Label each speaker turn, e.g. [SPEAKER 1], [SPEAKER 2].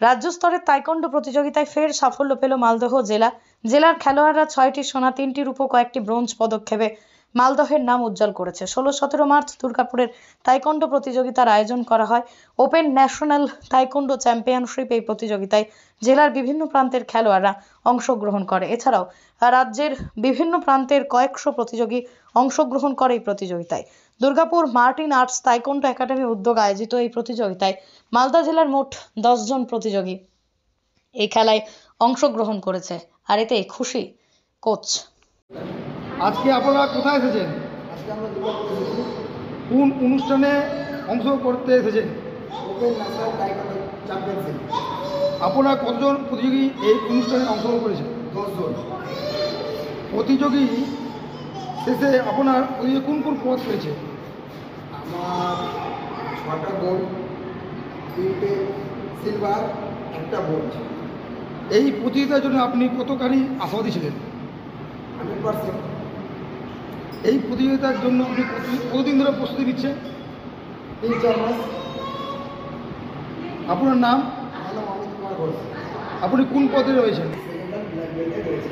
[SPEAKER 1] রাজ্য স্তরের তাইকোন্ডো প্রতিযোগিতায় ফের সাফল্য পেল মালদহ জেলা। জেলার খেলোয়াড়রা 6টি সোনা, 3টি রূপো, কয়েকটি ব্রোঞ্জ পদক্ষেপে মালদহের নাম উজ্জ্বল করেছে। 16-17 মার্চ দুর্গাপুরের তাইকোন্ডো প্রতিযোগিতার আয়োজন করা হয় ওপেন ন্যাশনাল তাইকোন্ডো চ্যাম্পিয়নশিপ। এই প্রতিযোগিতায় জেলার বিভিন্ন প্রান্তের খেলোয়াড়রা অংশগ্রহণ করে। এছাড়াও রাজ্যের বিভিন্ন প্রান্তের কয়েকশো প্রতিযোগী অংশগ্রহণ করে এই প্রতিযোগিতায়। Durgapur Martin arts taekwondo academy উদ্যোগে আয়োজিত এই প্রতিযোগিতায় মালদা জেলার মোট 10 জন প্রতিযোগী এই খেলায় অংশগ্রহণ করেছে, আর এতে খুশি কোচ।
[SPEAKER 2] আজকে আপনারা কোথায় এসেছেন?
[SPEAKER 3] আজকে আমরা দুর্গাপুর এসেছি।
[SPEAKER 2] কোন অনুষ্ঠানে অংশ করতে এসেছেন?
[SPEAKER 3] Open national taekwondo championship.
[SPEAKER 2] আপনারা কতজন প্রতিযোগী এই অনুষ্ঠানে অংশগ্রহণ করেছেন?
[SPEAKER 3] 10 জন।
[SPEAKER 2] প্রতিযোগী শেষে আপনার প্রতিযোগী কোন কোন পদ পেয়েছে?
[SPEAKER 3] আমার 6টা গোল্ড, 3টে সিলভার, 1টা ব্রোঞ্জ।
[SPEAKER 2] এই প্রতিযোগিতার জন্য আপনি কতখানি আশাবাদী ছিলেন?
[SPEAKER 3] 100%।
[SPEAKER 2] এই প্রতিযোগিতার জন্য আপনি কতদিন ধরে প্রস্তুতি নিচ্ছেন?
[SPEAKER 3] 3-4 মাস।
[SPEAKER 2] আপনার নাম?
[SPEAKER 3] আমার নাম অমিত কুমার ঘোষ।
[SPEAKER 2] আপনি কোন পদে রয়েছেন?
[SPEAKER 3] সেকেন্ড ব্ল্যাক বেল্টে রয়েছে।